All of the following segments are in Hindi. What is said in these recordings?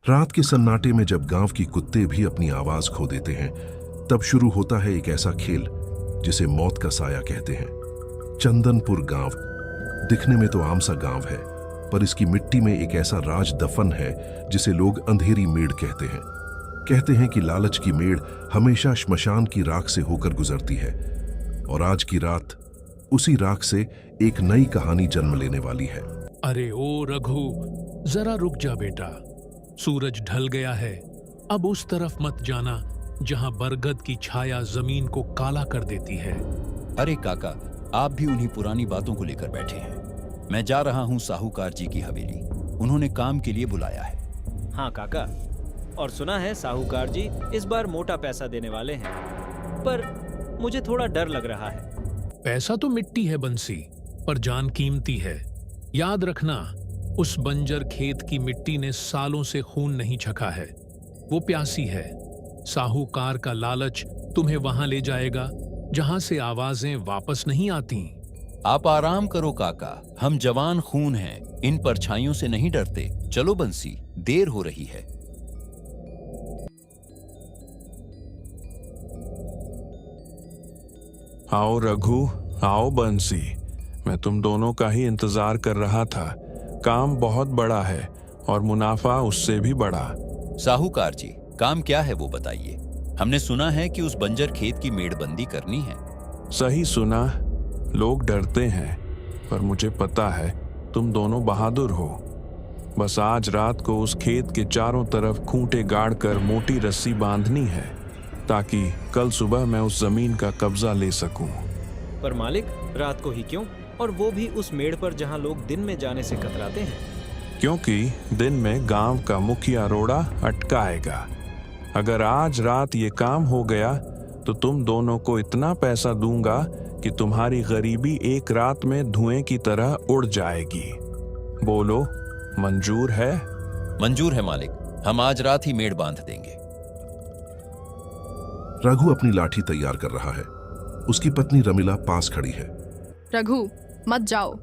रात के सन्नाटे में जब गांव की कुत्ते भी अपनी आवाज खो देते हैं, तब शुरू होता है एक ऐसा खेल जिसे मौत का साया कहते हैं। चंदनपुर गांव दिखने में तो आम सा गांव है, पर इसकी मिट्टी में एक ऐसा राज दफन है जिसे लोग अंधेरी मेड़ कहते हैं। कहते हैं कि लालच की मेड़ हमेशा श्मशान की राख से होकर गुजरती है, और आज की रात उसी राख से एक नई कहानी जन्म लेने वाली है। अरे ओ रघु, जरा रुक जा बेटा। सूरज ढल गया है, अब उस तरफ मत जाना जहां बरगद की छाया जमीन को काला कर देती है। अरे काका, आप भी उन्हीं पुरानी बातों को लेकर बैठे हैं। मैं जा रहा हूं साहूकार जी की हवेली, उन्होंने काम के लिए बुलाया है। हाँ काका, और सुना है साहूकार जी इस बार मोटा पैसा देने वाले हैं, पर मुझे थोड़ा डर लग रहा है। पैसा तो मिट्टी है बंसी, पर जान कीमती है। याद रखना, उस बंजर खेत की मिट्टी ने सालों से खून नहीं छका है, वो प्यासी है। साहूकार का लालच तुम्हें वहां ले जाएगा जहां से आवाजें वापस नहीं आती। आप आराम करो काका, हम जवान खून हैं, इन परछाइयों से नहीं डरते। चलो बंसी, देर हो रही है। आओ रघु, आओ बंसी, मैं तुम दोनों का ही इंतजार कर रहा था। काम बहुत बड़ा है और मुनाफा उससे भी बड़ा। साहूकार जी, काम क्या है वो बताइए। हमने सुना है कि उस बंजर खेत की मेड़बंदी करनी है। सही सुना, लोग डरते हैं, पर मुझे पता है तुम दोनों बहादुर हो। बस आज रात को उस खेत के चारों तरफ खूंटे गाड़कर मोटी रस्सी बांधनी है, ताकि कल सुबह मैं उस जमीन का कब्जा ले सकूं। पर मालिक, रात को ही क्यों, और वो भी उस मेड़ पर जहां लोग दिन में जाने से कतराते हैं? क्योंकि दिन में गांव का मुखिया रोड़ा अटकाएगा। अगर आज रात ये काम हो गया तो तुम दोनों को इतना पैसा दूंगा कि तुम्हारी गरीबी एक रात में धुएं की तरह उड़ जाएगी। बोलो, मंजूर है? मंजूर है मालिक, हम आज रात ही मेड़ बांध देंगे। रघु अपनी लाठी तैयार कर रहा है। उसकी पत्नी रमिला पास खड़ी है। रघु, मत जाओ।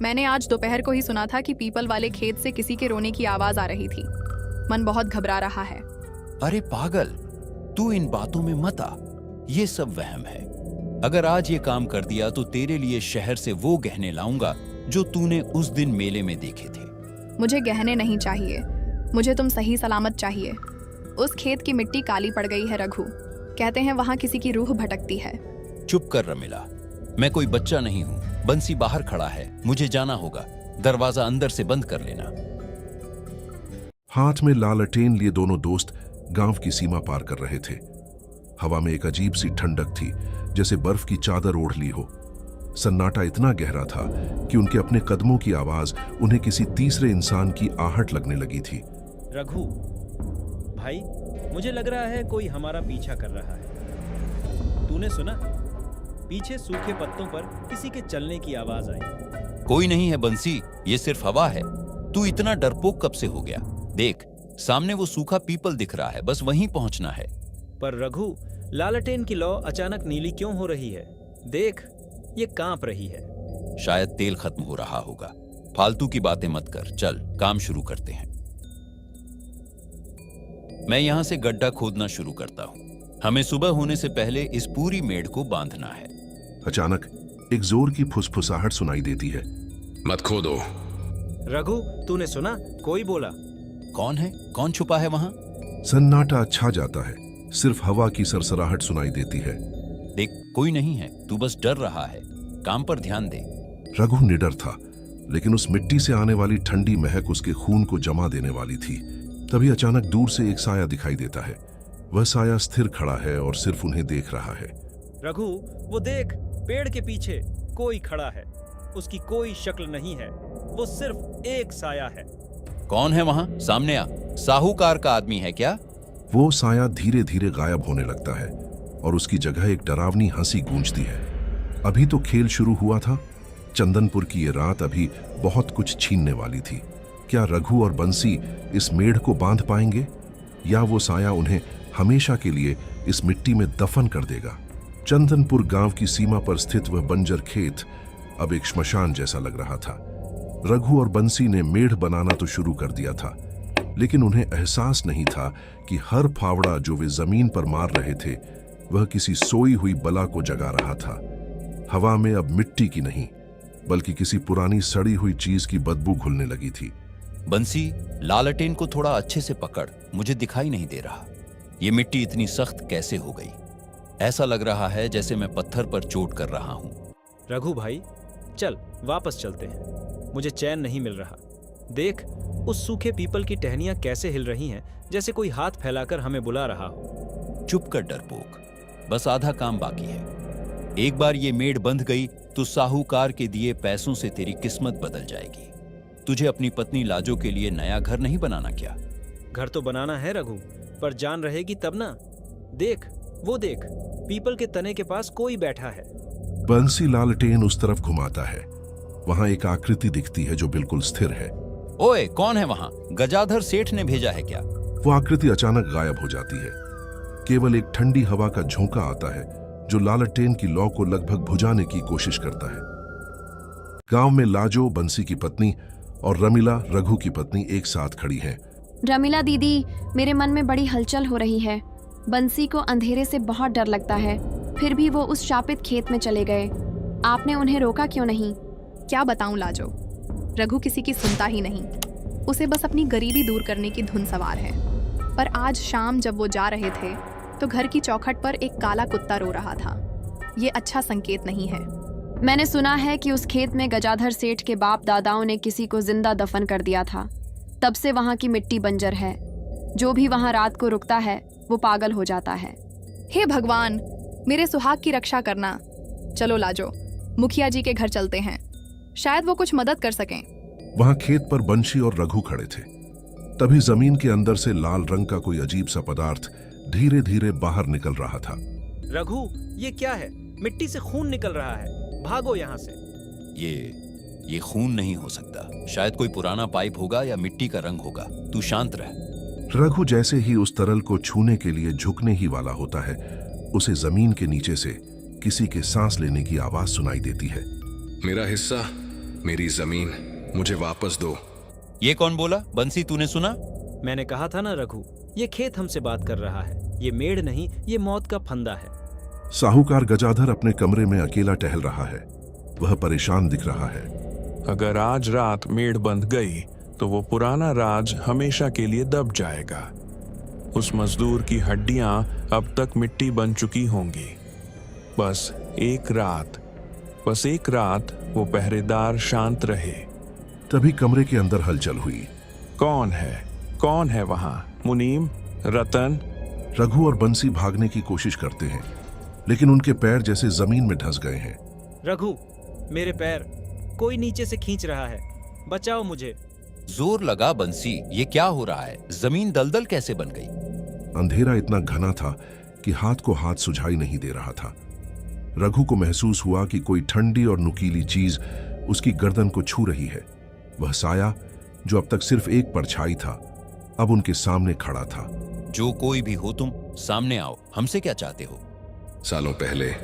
मैंने आज दोपहर को ही सुना था कि पीपल वाले खेत से किसी के रोने की आवाज आ रही थी। मन बहुत घबरा रहा है। अरे पागल, तू इन बातों में मत आ, ये सब वहम है। अगर आज ये काम कर दिया तो तेरे लिए शहर से वो गहने लाऊंगा जो तूने उस दिन मेले में देखे थे। मुझे गहने नहीं चाहिए, मुझे तुम सही सलामत चाहिए। उस खेत की मिट्टी काली पड़ गई है रघु, कहते हैं वहां किसी की रूह भटकती है। चुप कर रमिला, मैं कोई बच्चा नहीं हूं। बंसी बाहर खड़ा है, मुझे जाना होगा। दरवाजा अंदर से बंद कर लेना। हाथ में लालटेन लिए दोनों दोस्त गांव की सीमा पार कर रहे थे। हवा में एक अजीब सी ठंडक थी, जैसे बर्फ की चादर ओढ़ ली हो। सन्नाटा इतना गहरा था कि उनके अपने कदमों की आवाज उन्हें किसी तीसरे इंसान की आहट लगने लगी थी। रघु भाई, मुझे लग रहा है कोई हमारा पीछा कर रहा है। तूने सुना? पीछे सूखे पत्तों पर किसी के चलने की आवाज आई। कोई नहीं है बंसी, ये सिर्फ हवा है। तू इतना डरपोक कब से हो गया? देख, सामने वो सूखा पीपल दिख रहा है, बस वहीं पहुंचना है। पर रघु, लालटेन की लौ अचानक नीली क्यों हो रही है? देख, ये कांप रही है। शायद तेल खत्म हो रहा होगा। फालतू की बातें मत कर, चल काम शुरू करते हैं। मैं यहां से गड्ढा खोदना शुरू करता हूं। हमें सुबह होने से पहले इस पूरी मेड़ को बांधना है। अचानक एक जोर की फुसफुसाहट सुनाई देती है। मत खोदो। रघु, तूने सुना? कोई बोला। कौन है? कौन छुपा है वहां? सन्नाटा छा जाता है, सिर्फ हवा की सरसराहट सुनाई देती है। देख, कोई नहीं है, तू बस डर रहा है। काम पर ध्यान दे। रघु निडर था, लेकिन उस मिट्टी से आने वाली ठंडी महक उसके खून को जमा देने वाली थी। तभी अचानक दूर से एक साया दिखाई देता है। वह साया स्थिर खड़ा है और सिर्फ उन्हें देख रहा है। रघु, वो देख, पेड़ के पीछे कोई खड़ा है। उसकी कोई शक्ल नहीं है, वो सिर्फ एक साया है। कौन है वहां? सामने आ। साहूकार का आदमी है क्या? वो साया धीरे धीरे गायब होने लगता है और उसकी जगह एक डरावनी हंसी गूंजती है। अभी तो खेल शुरू हुआ था। चंदनपुर की ये रात अभी बहुत कुछ छीनने वाली थी। क्या रघु और बंसी इस मेढ़ को बांध पाएंगे, या वो साया उन्हें हमेशा के लिए इस मिट्टी में दफन कर देगा? चंदनपुर गांव की सीमा पर स्थित वह बंजर खेत अब एक श्मशान जैसा लग रहा था। रघु और बंसी ने मेढ़ बनाना तो शुरू कर दिया था, लेकिन उन्हें एहसास नहीं था कि हर फावड़ा जो वे जमीन पर मार रहे थे वह किसी सोई हुई बला को जगा रहा था। हवा में अब मिट्टी की नहीं बल्कि किसी पुरानी सड़ी हुई चीज की बदबू घुलने लगी थी। बंसी, लालटेन को थोड़ा अच्छे से पकड़, मुझे दिखाई नहीं दे रहा। ये मिट्टी इतनी सख्त कैसे हो गई? ऐसा लग रहा है जैसे मैं पत्थर पर चोट कर रहा हूं। रघु भाई, चल वापस चलते हैं। मुझे चैन नहीं मिल रहा। देख, उस सूखे पीपल की टहनियां कैसे हिल रही हैं, जैसे कोई हाथ फैलाकर हमें बुला रहा हो। चुप कर डरपोक, बस आधा काम बाकी है। एक बार ये मेड़ बंध गई तो साहूकार के दिए पैसों से तेरी किस्मत बदल जाएगी। तुझे अपनी पत्नी लाजो के लिए नया घर नहीं बनाना क्या? घर तो बनाना है रघु, पर जान रहेगी तब ना। देख, वो देख, पीपल के तने के पास कोई बैठा है। बंसी लालटेन उस तरफ घुमाता है। वहां एक आकृति दिखती है जो बिल्कुल स्थिर है। ओए, कौन है वहां? गजाधर सेठ ने भेजा है क्या? वो आकृति अचानक गायब हो जाती है। केवल एक ठंडी हवा का झोंका आता है जो लालटेन की लौ को लगभग बुझाने की कोशिश करता है। गांव में लाजो, बंसी की पत्नी, और रमीला, रघु की पत्नी, एक साथ खड़ी हैं। रमीला दीदी, मेरे मन में बड़ी हलचल हो रही है। बंसी को अंधेरे से बहुत डर लगता है, फिर भी वो उस शापित खेत में चले गए। आपने उन्हें रोका क्यों नहीं? क्या बताऊं लाजो, रघु किसी की सुनता ही नहीं। उसे बस अपनी गरीबी दूर करने की धुन सवार है। पर आज शाम जब वो जा रहे थे तो घर की चौखट पर एक काला कुत्ता रो रहा था। ये अच्छा संकेत नहीं है। मैंने सुना है कि उस खेत में गजाधर सेठ के बाप दादाओं ने किसी को जिंदा दफन कर दिया था। तब से वहां की मिट्टी बंजर है। जो भी वहां रात को रुकता है वो पागल हो जाता है। हे भगवान, मेरे सुहाग की रक्षा करना। चलो लाजो, मुखिया जी के घर चलते हैं, शायद वो कुछ मदद कर सकें। वहां खेत पर बंशी और रघु खड़े थे। तभी जमीन के अंदर से लाल रंग का कोई अजीब सा पदार्थ धीरे धीरे बाहर निकल रहा था। रघु, ये क्या है? मिट्टी से खून निकल रहा है। भागो यहाँ से। ये खून नहीं हो सकता। शायद कोई पुराना पाइप होगा या मिट्टी का रंग होगा। तू शांत रह। रघु जैसे ही उस तरल को छूने के लिए झुकने ही वाला होता है, उसे जमीन के नीचे से किसी के सांस लेने की आवाज सुनाई देती है। मेरा हिस्सा, मेरी जमीन, मुझे वापस दो। ये कौन बोला? बंसी, तूने सुना? मैंने कहा था ना रघु, ये खेत हमसे बात कर रहा है। ये मेड़ नहीं, ये मौत का फंदा है। साहूकार गजाधर अपने कमरे में अकेला टहल रहा है। वह परेशान दिख रहा है। अगर आज रात मेड़ बंध गई तो वो पुराना राज हमेशा के लिए दब जाएगा। उस मजदूर की हड्डियां अब तक मिट्टी बन चुकी होंगी। बस एक रात वो पहरेदार शांत रहे। तभी कमरे के अंदर हलचल हुई। कौन है वहां? मुनीम, रतन? रघु और बंसी भागने की कोशिश करते हैं, लेकिन उनके पैर जैसे जमीन में धंस गए हैं। रघु, मेरे पैर, कोई नीचे से खींच रहा है। बचाओ मुझे। जोर लगा बंसी, ये क्या हो रहा है? जमीन दलदल कैसे बन गई? अंधेरा इतना घना था कि हाथ को हाथ सुझाई नहीं दे रहा था। रघु को महसूस हुआ कि कोई ठंडी और नुकीली चीज उसकी गर्दन को छू रही है। वह साया, जो अब तक सिर्फ एक परछाई था, अब उनके सामने खड़ा था। जो कोई भी हो तुम, सामने आओ। हमसे क्या चाहते हो? सालों पहले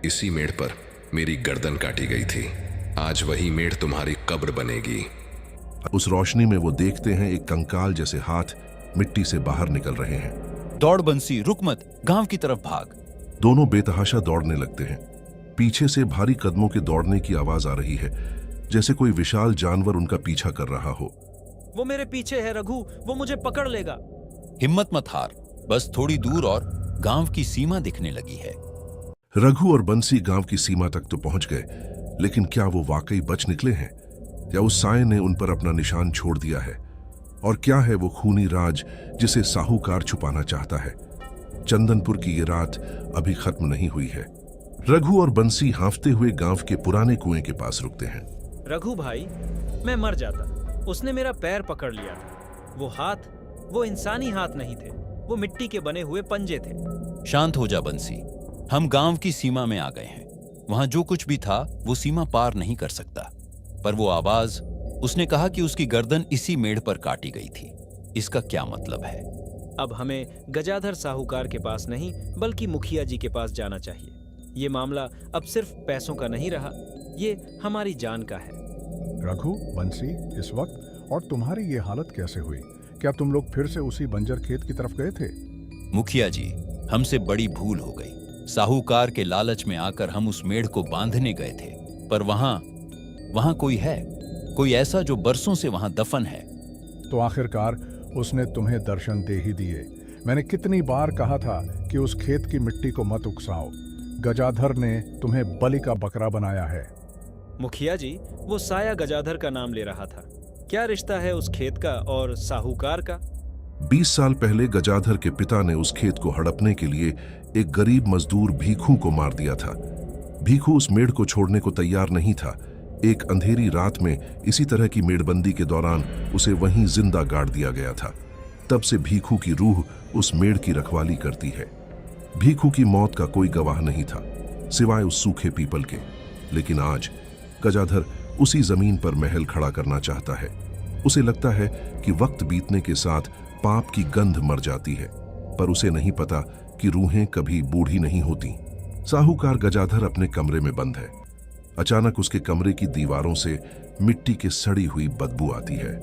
इसी मेड़ पर मेरी गर्दन काटी गई थी। आज वही मेड़ तुम्हारी कब्र बनेगी। उस रोशनी में वो देखते हैं एक कंकाल जैसे हाथ मिट्टी से बाहर निकल रहे हैं। दौड़ बंसी, रुक मत, गांव की तरफ भाग। दोनों बेतहाशा दौड़ने लगते हैं। पीछे से भारी कदमों के दौड़ने की आवाज आ रही है, जैसे कोई विशाल जानवर उनका पीछा कर रहा हो। वो मेरे पीछे है रघु, वो मुझे पकड़ लेगा। हिम्मत मत हार, बस थोड़ी दूर और गांव की सीमा दिखने लगी है। रघु और बंसी गांव की सीमा तक तो पहुंच गए, लेकिन क्या वो वाकई बच निकले हैं या उस साए ने उन पर अपना निशान छोड़ दिया है? और क्या है वो खूनी राज जिसे साहूकार छुपाना चाहता है? चंदनपुर की ये रात अभी खत्म नहीं हुई है। रघु और बंसी हांफते हुए गांव के पुराने कुएं के पास रुकते हैं। रघु भाई, मैं मर जाता। उसने मेरा पैर पकड़ लिया था। वो हाथ, वो इंसानी हाथ नहीं थे, वो मिट्टी के बने हुए पंजे थे। शांत हो जा बंसी, हम गांव की सीमा में आ गए हैं। वहां जो कुछ भी था वो सीमा पार नहीं कर सकता। पर वो आवाज, उसने कहा कि उसकी गर्दन इसी मेड़ पर काटी गई थी। इसका क्या मतलब है? अब हमें गजाधर साहूकार के पास नहीं, बल्कि मुखिया जी के पास जाना चाहिए। ये मामला अब सिर्फ पैसों का नहीं रहा, ये हमारी जान का है। रघु, बंसी, इस वक्त और तुम्हारी ये हालत कैसे हुई? क्या तुम लोग फिर से उसी बंजर खेत की तरफ गए थे? मुखिया जी, हमसे बड़ी भूल हो गई। साहूकार के लालच में आकर हम उस मेढ़ को बांधने गए थे, पर वहां कोई है, कोई ऐसा जो बरसों से वहां दफन है। तो आखिरकार उसने तुम्हें दर्शन दे ही दिए। मैंने कितनी बार कहा था कि उस खेत की मिट्टी को मत उकसाओ। गजाधर ने तुम्हें बलि का बकरा बनाया है। मुखिया जी, वो साया गजाधर का नाम ले रहा था। क्या रिश्ता है उस खेत का और साहूकार का? 20 साल पहले गजाधर के पिता ने उस खेत को हड़पने के लिए एक गरीब मजदूर भीखू को मार दिया था। भीखू उस मेढ़ को छोड़ने को तैयार नहीं था। एक अंधेरी रात में इसी तरह की मेढ़बंदी के दौरान उसे वहीं जिंदा गाड़ दिया गया था। तब से भीखू की रूह उस मेढ़ की रखवाली करती है। भीखू की मौत का कोई गवाह नहीं था सिवाय उस सूखे पीपल के। लेकिन आज गजाधर उसी जमीन पर महल खड़ा करना चाहता है। उसे लगता है कि वक्त बीतने के साथ पाप की गंध मर जाती है, पर उसे नहीं पता कि रूहें कभी बूढ़ी नहीं होती। साहूकार गजाधर अपने कमरे में बंद है। अचानक उसके कमरे की दीवारों से मिट्टी की सड़ी हुई बदबू आती है।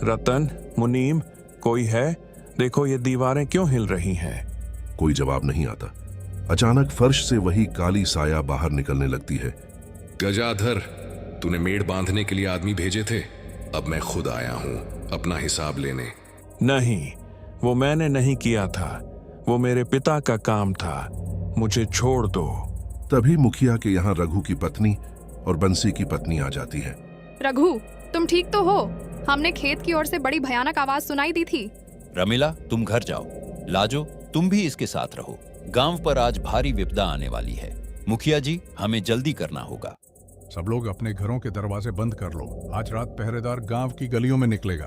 रतन, मुनीम, कोई है? देखो ये दीवारें क्यों हिल रही हैं? कोई जवाब नहीं आता। अचानक फर्श से वही काली साया बाहर निकलने लगती है। गजाधर, तूने मेढ़ बांधने के लिए आदमी भेजे थे, अब मैं खुद आया हूं अपना हिसाब लेने। नहीं, वो मैंने नहीं किया था, वो मेरे पिता का काम था। मुझे छोड़ दो। तभी मुखिया के यहाँ रघु की पत्नी और बंसी की पत्नी आ जाती है। रघु, तुम ठीक तो हो? हमने खेत की ओर से बड़ी भयानक आवाज सुनाई दी थी। रमीला, तुम घर जाओ। लाजो, तुम भी इसके साथ रहो। गांव पर आज भारी विपदा आने वाली है। मुखिया जी, हमें जल्दी करना होगा। सब लोग अपने घरों के दरवाजे बंद कर लो। आज रात पहरेदार गांव की गलियों में निकलेगा।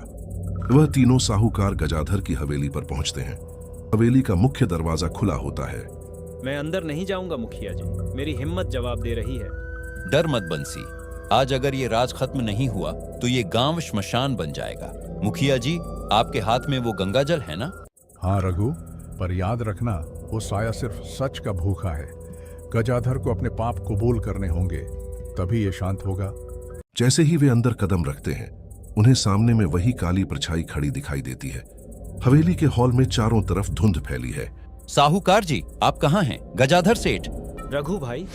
वह तीनों साहूकार गजाधर की हवेली पर पहुंचते हैं। हवेली का मुख्य दरवाजा खुला होता है। मैं अंदर नहीं जाऊंगा मुखिया जी, मेरी हिम्मत जवाब दे रही है। डर मत बंसी, आज अगर ये राज खत्म नहीं हुआ तो ये गांव श्मशान बन जाएगा। मुखिया जी, आपके हाथ में वो गंगा जल है ना? हाँ रघु, पर याद रखना वो साया सिर्फ सच का भूखा है। गजाधर को अपने पाप कबूल करने होंगे, तभी ये शांत होगा। जैसे ही वे अंदर कदम रखते हैं, उन्हें सामने में वही काली परछाई खड़ी दिखाई देती है। हवेली के हॉल में चारों तरफ धुंध फैली है। साहूकार जी, आप कहाँ हैं? गजाधर सेठ। रघु भाई,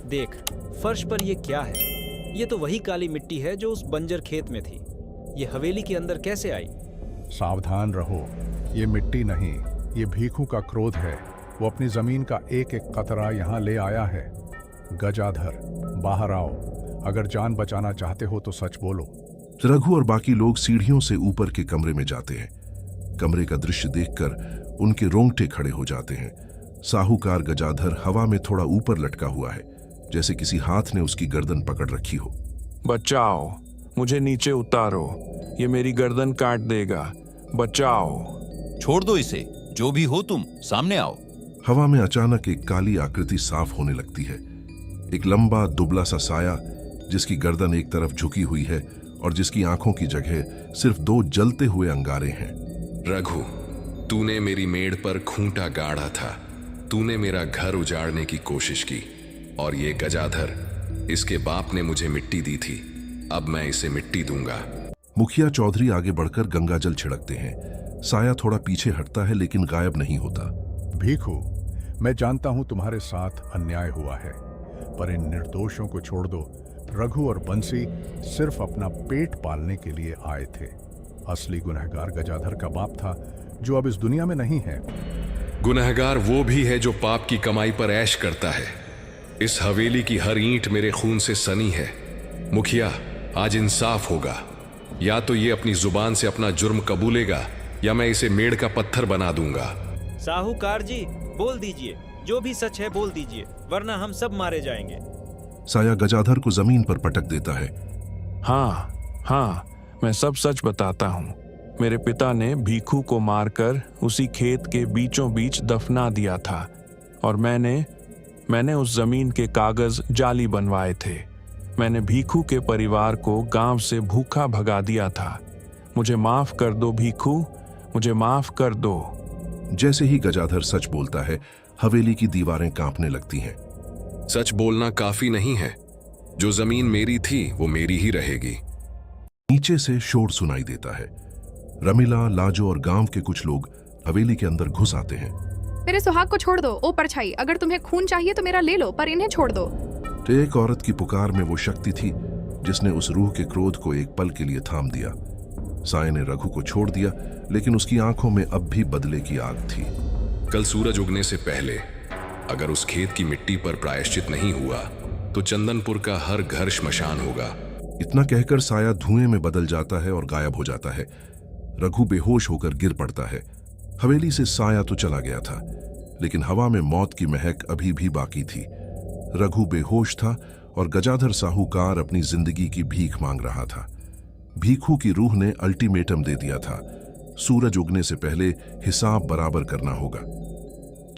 देख फर्श पर ये क्या है? ये तो वही काली मिट्टी है जो उस बंजर खेत में थी। ये हवेली के अंदर कैसे आई? सावधान रहो, ये मिट्टी नहीं, ये भीखू का क्रोध है। वो अपनी जमीन का एक एक कतरा यहाँ ले आया है। गजाधर, बाहर आओ। अगर जान बचाना चाहते हो तो सच बोलो। रघु और बाकी लोग सीढ़ियों से ऊपर के कमरे में जाते हैं। कमरे का दृश्य देखकर उनके रोंगटे खड़े हो जाते हैं। साहूकार गजाधर हवा में थोड़ा ऊपर लटका हुआ है, जैसे किसी हाथ ने उसकी गर्दन पकड़ रखी हो। बचाओ, मुझे नीचे उतारो, ये मेरी गर्दन काट देगा। बचाओ। छोड़ दो इसे, जो भी हो तुम सामने आओ। हवा में अचानक एक काली आकृति साफ होने लगती है। एक लंबा दुबला सा साया, जिसकी गर्दन एक तरफ झुकी हुई है और जिसकी आंखों की जगह सिर्फ 2 जलते हुए अंगारे हैं। रघु, तूने मेरी मेढ़ पर खूंटा गाड़ा था, तूने मेरा घर उजाड़ने की कोशिश की, और ये गजाधर, इसके बाप ने मुझे मिट्टी दी थी, अब मैं इसे मिट्टी दूंगा। मुखिया चौधरी आगे बढ़कर गंगाजल छिड़कते हैं। साया थोड़ा पीछे हटता है लेकिन गायब नहीं होता। भीखू, मैं जानता हूं तुम्हारे साथ अन्याय हुआ है, पर इन निर्दोषों को छोड़ दो। रघु और बंसी सिर्फ अपना पेट पालने के लिए आए थे। असली गुनहगार गजाधर का बाप था, जो अब इस दुनिया में नहीं है। गुनहगार वो भी है जो पाप की कमाई पर ऐश करता है। इस हवेली की हर ईंट मेरे खून से सनी है। मुखिया, आज इंसाफ होगा। या तो ये अपनी जुबान से अपना जुर्म कबूलेगा, या मैं इसे मेढ़ का पत्थर बना दूंगा। साहूकार जी, बोल दीजिए, जो भी सच है बोल दीजिए, वरना हम सब मारे जाएंगे। साया गजाधर को जमीन पर पटक देता है। हाँ, मैं सब सच बताता हूँ। मेरे पिता ने भीखू को मारकर उसी खेत के बीचों बीच दफना दिया था, और मैंने उस जमीन के कागज जाली बनवाए थे। मैंने भीखू के परिवार को गांव से भूखा भगा दिया था। मुझे माफ कर दो भीखू, मुझे माफ कर दो। जैसे ही गजाधर सच बोलता है, हवेली की दीवारें कांपने लगती हैं। सच बोलना काफी नहीं है। जो जमीन मेरी थी वो मेरी ही रहेगी। नीचे से शोर सुनाई देता है। रमीला, लाजो और गांव के कुछ लोग हवेली के अंदर घुस आते हैं। मेरे सुहाग को छोड़ दो। ओ परछाई, अगर तुम्हें खून चाहिए तो मेरा ले लो, पर इन्हें छोड़ दो। एक औरत की पुकार में वो शक्ति थी जिसने उस रूह के क्रोध को एक पल के लिए थाम दिया। साय ने रघु को छोड़ दिया, लेकिन उसकी आंखों में अब भी बदले की आग थी। कल सूरज उगने से पहले अगर उस खेत की मिट्टी पर प्रायश्चित नहीं हुआ तो चंदनपुर का हर घर श्मशान होगा। इतना कहकर साया धुएं में बदल जाता है और गायब हो जाता है। रघु बेहोश होकर गिर पड़ता है। हवेली से साया तो चला गया था, लेकिन हवा में मौत की महक अभी भी बाकी थी। रघु बेहोश था और गजाधर साहूकार अपनी जिंदगी की भीख मांग रहा था। भीखू की रूह ने अल्टीमेटम दे दिया था, सूरज उगने से पहले हिसाब बराबर करना होगा।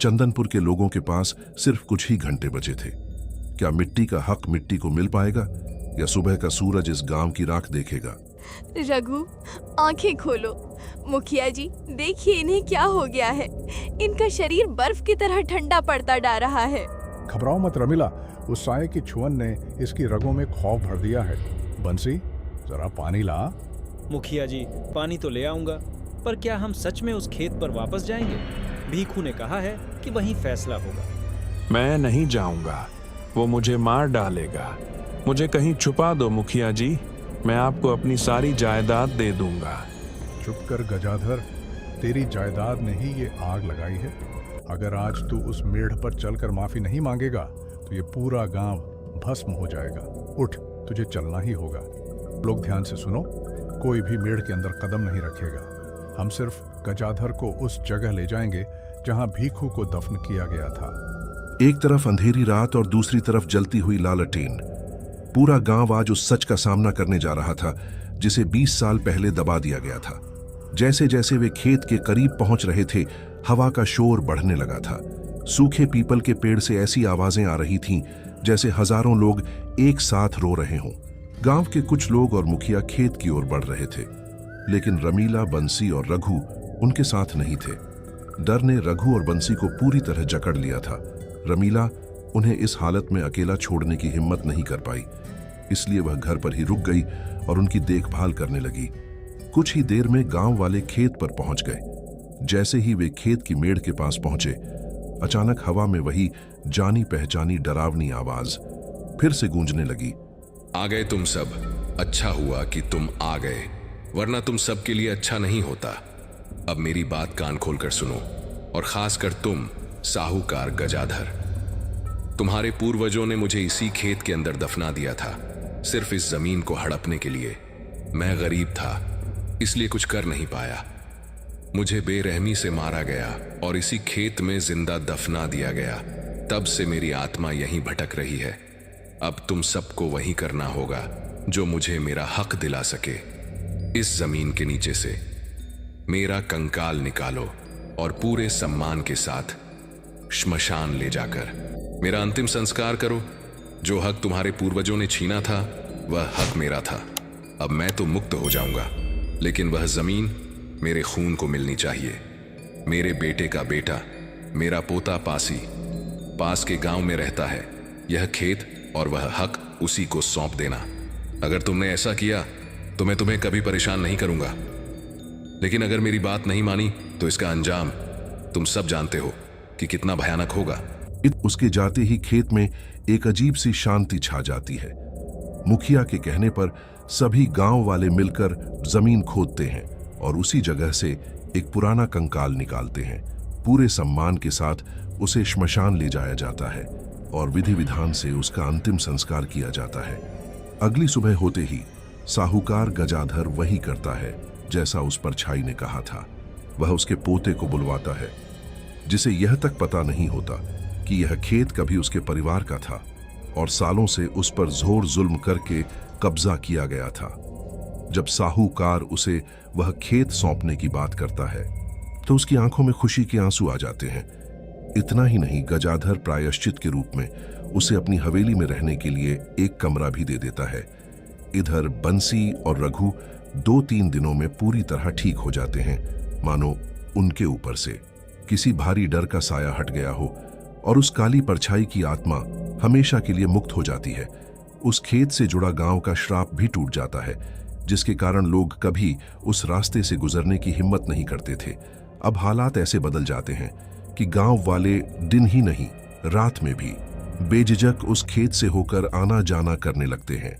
चंदनपुर के लोगों के पास सिर्फ कुछ ही घंटे बचे थे। क्या मिट्टी का हक मिट्टी को मिल पाएगा, या सुबह का सूरज इस गांव की राख देखेगा? रघु, आंखें खोलो। मुखिया जी, देखिए इन्हें क्या हो गया है। इनका शरीर बर्फ की तरह ठंडा पड़ता जा रहा है। घबराओ मत रमीला, उस साये की छुअन ने इसकी रगों में खौफ भर दिया है। बंसी, जरा पानी ला। मुखिया जी, पानी तो ले आऊंगा, पर क्या हम सच में उस खेत पर वापस जाएंगे? भीखू ने कहा है कि वहीं फैसला होगा। मैं नहीं जाऊंगा, वो मुझे मार डालेगा। मुझे कहीं छुपा दो मुखिया जी, मैं आपको अपनी सारी जायदाद दे दूंगा। चुप कर गजाधर, तेरी जायदाद ने ही ये आग लगाई है। अगर आज तू उस मेढ़ पर चलकर माफी नहीं मांगेगा तो ये पूरा गांव भस्म हो जाएगा। उठ, तुझे चलना ही होगा। लोग ध्यान से सुनो, कोई भी मेढ़ के अंदर कदम नहीं रखेगा। हम सिर्फ गजाधर को उस जगह ले जाएंगे जहां भीखू को दफन किया गया था। एक तरफ अंधेरी रात और दूसरी तरफ जलती हुई लालटेन। पूरा गांव आज उस सच का सामना करने जा रहा था जिसे 20 साल पहले दबा दिया गया था। जैसे जैसे वे खेत के करीब पहुंच रहे थे, हवा का शोर बढ़ने लगा था। सूखे पीपल के पेड़ से ऐसी आवाजें आ रही थीं जैसे हजारों लोग एक साथ रो रहे हों। गांव के कुछ लोग और मुखिया खेत की ओर बढ़ रहे थे, लेकिन रमीला, बंसी और रघु उनके साथ नहीं थे। डर ने रघु और बंसी को पूरी तरह जकड़ लिया था। रमीला उन्हें इस हालत में अकेला छोड़ने की हिम्मत नहीं कर पाई, इसलिए वह घर पर ही रुक गई और उनकी देखभाल करने लगी। कुछ ही देर में गांव वाले खेत पर पहुंच गए। जैसे ही वे खेत की मेड़ के पास पहुंचे, अचानक हवा में वही जानी पहचानी डरावनी आवाज फिर से गूंजने लगी। आ गए तुम सब, अच्छा हुआ कि तुम आ गए, वरना तुम सब के लिए अच्छा नहीं होता। अब मेरी बात कान खोलकर सुनो, और खासकर तुम साहूकार गजाधर। तुम्हारे पूर्वजों ने मुझे इसी खेत के अंदर दफना दिया था, सिर्फ इस जमीन को हड़पने के लिए। मैं गरीब था, इसलिए कुछ कर नहीं पाया। मुझे बेरहमी से मारा गया और इसी खेत में जिंदा दफना दिया गया। तब से मेरी आत्मा यहीं भटक रही है। अब तुम सबको वही करना होगा जो मुझे मेरा हक दिला सके। इस जमीन के नीचे से मेरा कंकाल निकालो और पूरे सम्मान के साथ श्मशान ले जाकर मेरा अंतिम संस्कार करो। जो हक तुम्हारे पूर्वजों ने छीना था, वह हक मेरा था। अब मैं तो मुक्त हो जाऊंगा, लेकिन वह जमीन मेरे खून को मिलनी चाहिए। मेरे बेटे का बेटा, मेरा पोता पास के गांव में रहता है। यह खेत और वह हक उसी को सौंप देना। अगर तुमने ऐसा किया तो मैं तुम्हें कभी परेशान नहीं करूंगा, लेकिन अगर मेरी बात नहीं मानी तो इसका अंजाम तुम सब जानते हो कि कितना भयानक होगा। उसके जाते ही खेत में एक अजीब सी शांति छा जाती है। मुखिया के कहने पर सभी गांव वाले मिलकर जमीन खोदते हैं और उसी जगह से एक पुराना कंकाल निकालते हैं। पूरे सम्मान के साथ उसे श्मशान ले जाया जाता है और विधि विधान से उसका अंतिम संस्कार किया जाता है। अगली सुबह होते ही साहूकार गजाधर वही करता है जैसा उस परछाई ने कहा था। वह उसके पोते को बुलवाता है, जिसे यह तक पता नहीं होता कि यह खेत कभी उसके परिवार का था और सालों से उस पर जोर जुल्म करके कब्जा किया गया था। जब साहूकार उसे वह खेत सौंपने की बात करता है तो उसकी आंखों में खुशी के आंसू आ जाते हैं। इतना ही नहीं, गजाधर प्रायश्चित के रूप में उसे अपनी हवेली में रहने के लिए एक कमरा भी दे देता है। इधर बंसी और रघु 2-3 दिनों में पूरी तरह ठीक हो जाते हैं, मानो उनके ऊपर से किसी भारी डर का साया हट गया हो और उस काली परछाई की आत्मा हमेशा के लिए मुक्त हो जाती है। उस खेत से जुड़ा गांव का श्राप भी टूट जाता है। जिसके कारण लोग कभी उस रास्ते से गुजरने की हिम्मत नहीं करते थे। अब हालात ऐसे बदल जाते हैं कि गांव वाले दिन ही नहीं, रात में भी बेझिझक उस खेत से होकर आना जाना करने लगते हैं।